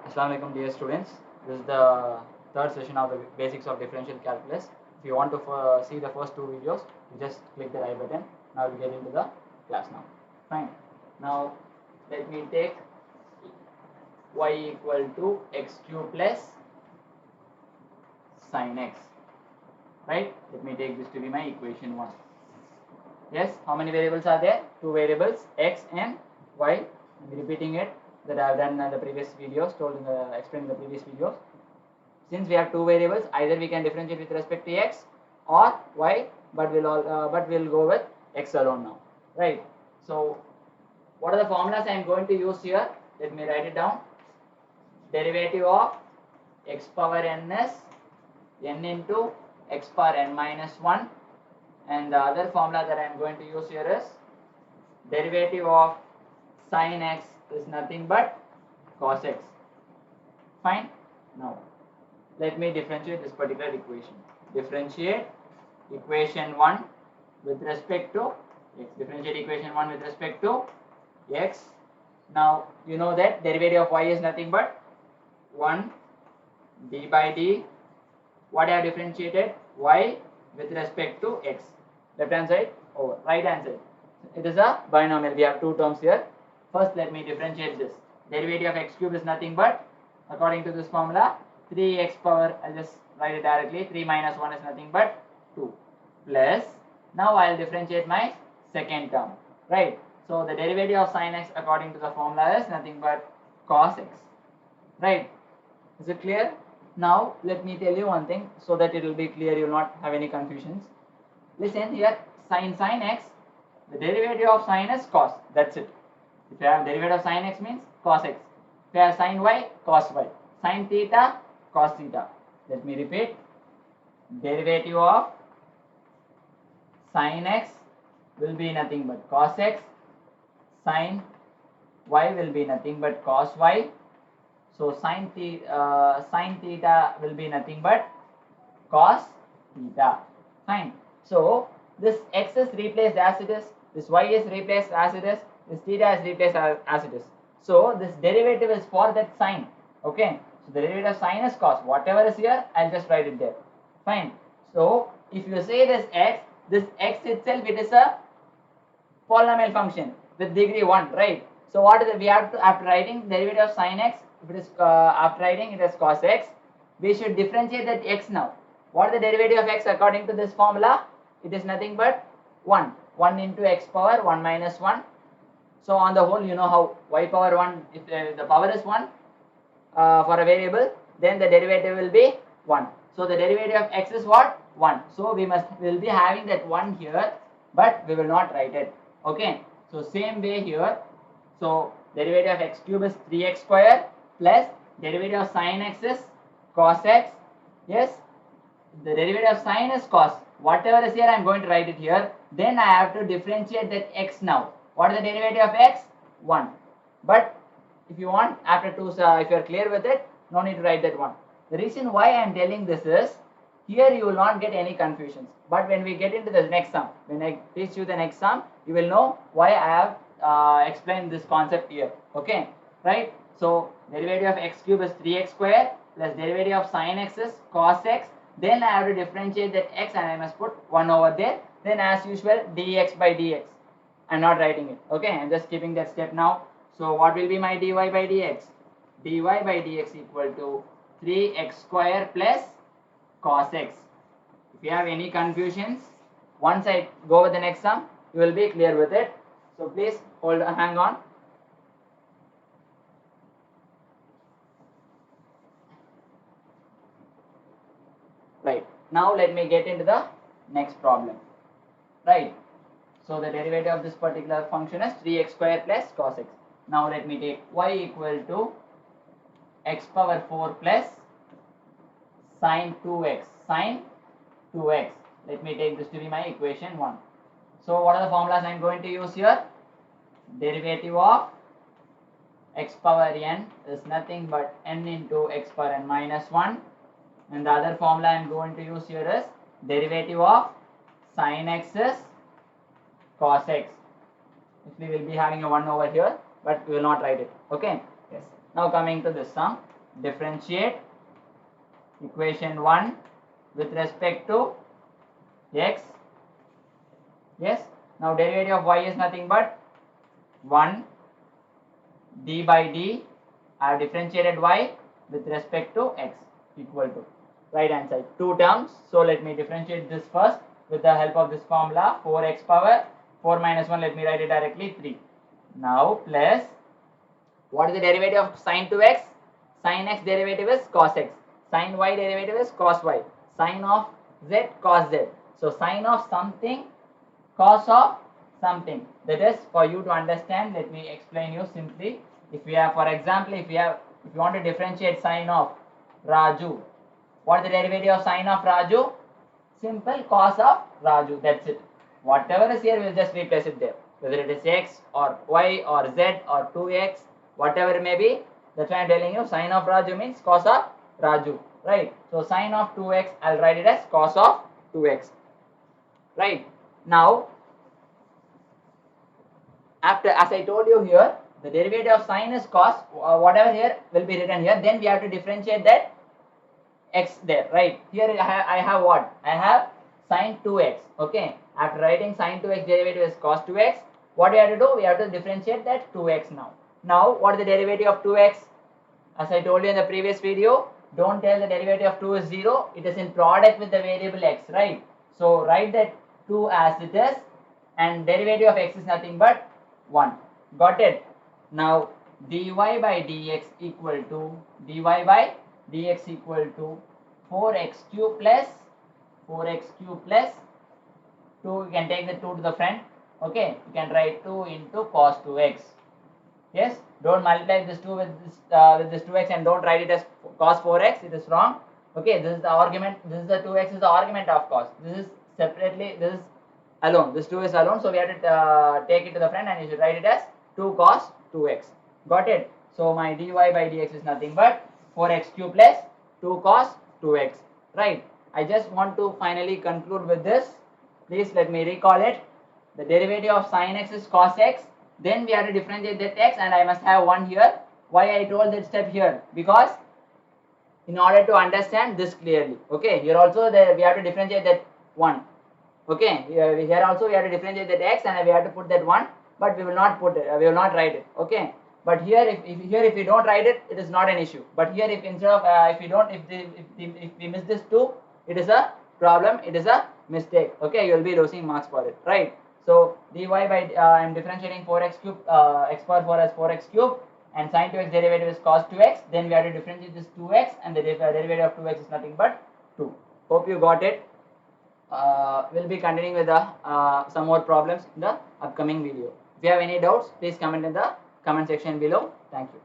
Assalamu alaikum dear students. This is the third session of the basics of differential calculus. If you want to see the first two videos, you just click the I button. Now we'll get into the class now. Fine. Now let me take y equal to x cube plus sin x. Right? Let me take this to be my equation 1. Yes, how many variables are there? Two variables, x and y. I'm repeating it that I have done in the previous videos, explained in the previous videos. Since we have two variables, either we can differentiate with respect to x or y, but we'll go with x alone now, right? So, what are the formulas I am going to use here? Let me write it down. Derivative of x power n is n into x power n minus 1, and the other formula that I am going to use here is derivative of sin x is nothing but cos x. Fine. Now let me differentiate this particular equation. Differentiate equation 1 with respect to x. Differentiate equation 1 with respect to x. Now you know that derivative of y is nothing but 1 d by d. What I have differentiated? Y with respect to x. Left hand side over right hand side. It is a binomial. We have two terms here. First, let me differentiate this. Derivative of x cube is nothing but, according to this formula, 3x power, I'll just write it directly, 3 minus 1 is nothing but 2, plus, now I'll differentiate my second term, right? So, the derivative of sin x according to the formula is nothing but cos x, right? Is it clear? Now, let me tell you one thing so that it will be clear, you will not have any confusions. Listen here, sin x, the derivative of sin is cos, that's it. If you have derivative of sin x means cos x. If you have sin y, cos y. Sin theta, cos theta. Let me repeat. Derivative of sin x will be nothing but cos x. Sin y will be nothing but cos y. So sin theta will be nothing but cos theta. Fine. So this x is replaced as it is. This y is replaced as it is. This theta is replaced as it is. So this derivative is for that sign. Okay. So the derivative of sin is cos. Whatever is here, I'll just write it there. Fine. So if you say this x itself, it is a polynomial function with degree 1, right? So what is it? We have to, after writing derivative of sin x, if it is after writing it as cos x, we should differentiate that x now. What is the derivative of x according to this formula? It is nothing but 1. 1 into x power 1 minus 1. So on the whole, you know how y power 1, if the power is 1 for a variable, then the derivative will be 1. So the derivative of x is what? 1. So will be having that 1 here, but we will not write it. Okay. So same way here. So derivative of x cube is 3x square plus derivative of sin x is cos x. Yes. The derivative of sin is cos. Whatever is here, I am going to write it here. Then I have to differentiate that x now. What is the derivative of x? 1. But if you want, after 2, if you are clear with it, no need to write that 1. The reason why I am telling this is, here you will not get any confusions. But when we get into the next sum, when I teach you the next sum, you will know why I have explained this concept here. Okay, right? So derivative of x cube is 3x square plus derivative of sin x is cos x. Then I have to differentiate that x and I must put 1 over there. Then as usual, dx by dx. I'm not writing it. Okay, I'm just skipping that step now. So what will be my dy by dx? Dy by dx equal to 3x square plus cos x. If you have any confusions, once I go with the next sum, you will be clear with it. So please hang on. Right. Now let me get into the next problem. Right. So the derivative of this particular function is 3x square plus cos x. Now let me take y equal to x power 4 plus sin 2x. Sin 2x. Let me take this to be my equation 1. So what are the formulas I am going to use here? Derivative of x power n is nothing but n into x power n minus 1. And the other formula I am going to use here is derivative of sin x is cos x. Actually, we will be having a 1 over here, but we will not write it. Okay. Yes. Now coming to this sum. differentiate equation 1 with respect to x. Yes, now derivative of y is nothing but 1 d by d. I have differentiated y with respect to x equal to right hand side, two terms. So let me differentiate this first with the help of this formula, 4x power 4 minus 1, let me write it directly, 3. Now plus, what is the derivative of sine 2x? Sine x derivative is cos x, sine y derivative is cos y, sine of z cos z. So sine of something, cos of something. That is, for you to understand, let me explain you simply. If we have, for example, if you want to differentiate sine of Raju, what is the derivative of sine of Raju? Simple, cos of Raju, that's it. Whatever is here, we'll just replace it there, whether it is x or y or z or 2x, whatever it may be. That's why I'm telling you, sine of Raju means cos of Raju, right? So sine of 2x, I'll write it as cos of 2x, right? Now, after, as I told you here, the derivative of sine is cos, whatever here will be written here, then we have to differentiate that x there, right? Here I have what? I have sine 2x, okay? After writing sine 2x derivative is cos 2x, what we have to do? We have to differentiate that 2x now. Now, what is the derivative of 2x? As I told you in the previous video, don't tell the derivative of 2 is 0, it is in product with the variable x, right? So, write that 2 as it is, and derivative of x is nothing but 1. Got it? Now, dy by dx equal to, dy by dx equal to 4x cube plus 2, you can take the 2 to the front, okay? You can write 2 into cos 2x. Yes, don't multiply this 2 with this 2x and don't write it as cos 4x, it is wrong. Okay, this is the argument, this is the 2x is the argument of cos. This is separately, this is alone, this 2 is alone, so we have to take it to the front and you should write it as 2 cos 2x. Got it? So my dy by dx is nothing but 4x cube plus 2 cos 2x, right? I just want to finally conclude with this. Please let me recall it. The derivative of sine x is cos x. Then we have to differentiate that x, and I must have 1 here. Why I told that step here? Because in order to understand this clearly, okay, here also we have to differentiate that 1, okay, here also we have to differentiate that x and we have to put that 1, but we will not put it, we will not write it, okay. But here if we don't write it, it is not an issue. But here if instead of if we miss this 2, it is a problem, it is a mistake, okay, you will be losing marks for it, right? So dy by I am differentiating 4x cube, x power 4 as 4x cube, and sine 2x derivative is cos 2x. Then we have to differentiate this 2x, and the derivative of 2x is nothing but 2. Hope you got it. We'll be continuing with the some more problems in the upcoming video. If you have any doubts, please comment in the comment section below. Thank you.